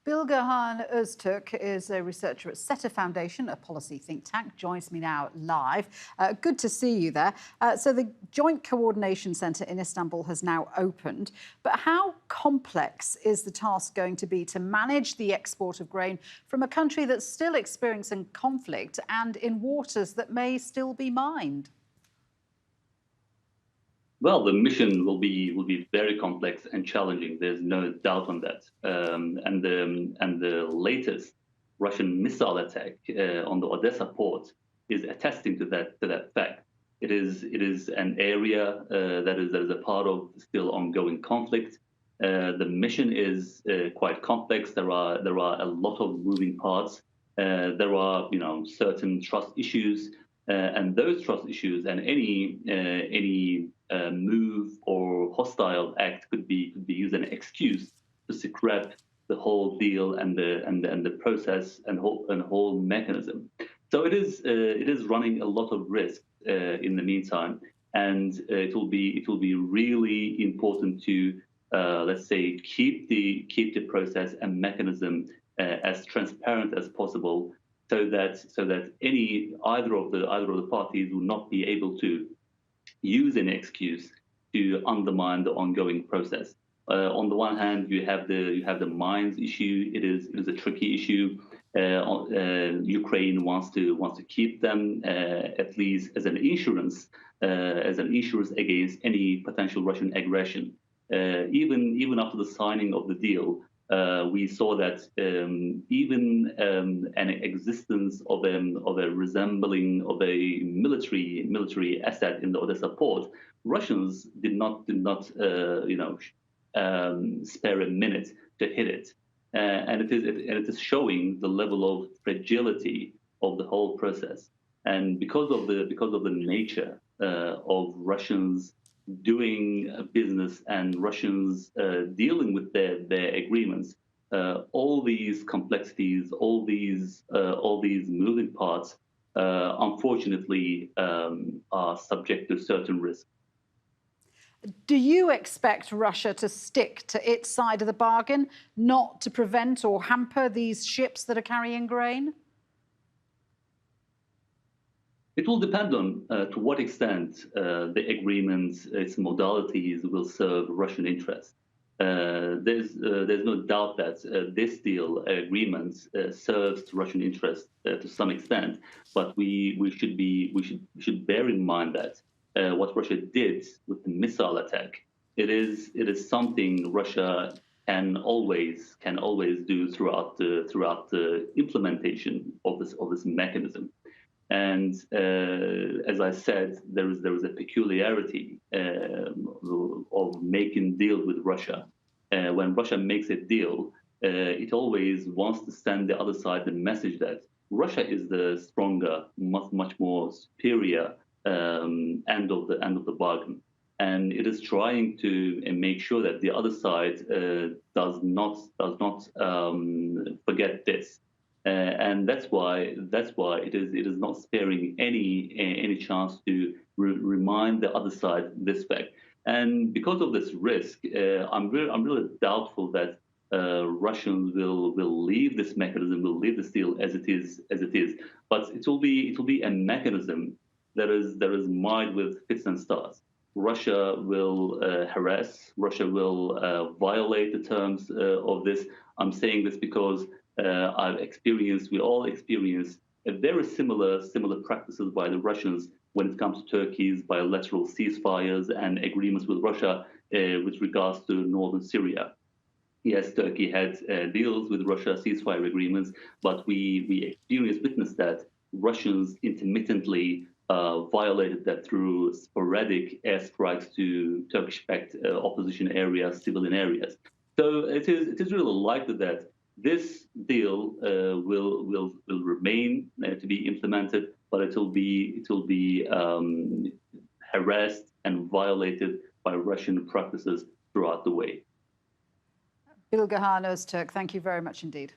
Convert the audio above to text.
Bilgehan Ozturk is a researcher at SETA Foundation, a policy think tank, joins me now live. Good to see you there. So the Joint Coordination Centre in Istanbul has now opened. But how complex is the task going to be to manage the export of grain from a country that's still experiencing conflict and in waters that may still be mined? Well, the mission will be very complex and challenging. There's no doubt on that. And the latest Russian missile attack on the Odessa port is attesting to that fact. It is an area that is a part of still ongoing conflict. The mission is quite complex. There are a lot of moving parts. There are certain trust issues. And those trust issues and any move or hostile act could be used as an excuse to scrap the whole deal and the process and whole mechanism. So it is running a lot of risk in the meantime, and it will be really important to let's say keep the process and mechanism as transparent as possible, so that either of the parties will not be able to use an excuse to undermine the ongoing process. On the one hand, you have the mines issue. It is a tricky issue. Ukraine wants to keep them at least as an insurance against any potential Russian aggression. Even after the signing of the deal, we saw that even an existence of a resembling of a military asset in the Odessa port, Russians did not spare a minute to hit it, and it is showing the level of fragility of the whole process. And because of the nature of Russians doing business and Russians dealing with their agreements, all these complexities, all these moving parts, unfortunately, are subject to certain risks. Do you expect Russia to stick to its side of the bargain, not to prevent or hamper these ships that are carrying grain? It will depend on to what extent the agreement, its modalities, will serve Russian interests. There's no doubt that this deal agreement serves Russian interests to some extent, but we should bear in mind that what Russia did with the missile attack, it is something Russia can always do throughout the implementation of this mechanism. And as I said, there is a peculiarity of making deals with Russia. When Russia makes a deal, it always wants to send the other side the message that Russia is the stronger, much more superior end of the bargain, and it is trying to make sure that the other side does not forget this. And that's why it is not sparing any chance to remind the other side this fact. And because of this risk, I'm really doubtful that Russians will leave this mechanism, will leave this deal as it is. But it will be a mechanism that is marred with fits and starts. Russia will harass. Russia will violate the terms of this. I'm saying this because we all experienced very similar practices by the Russians when it comes to Turkey's bilateral ceasefires and agreements with Russia with regards to northern Syria. Yes, Turkey had deals with Russia, ceasefire agreements, but we witnessed that Russians intermittently violated that through sporadic airstrikes to Turkish-backed opposition areas, civilian areas. So it is really likely that this deal will remain to be implemented, but it will be harassed and violated by Russian practices throughout the way. Bilgehan Ozturk, thank you very much indeed.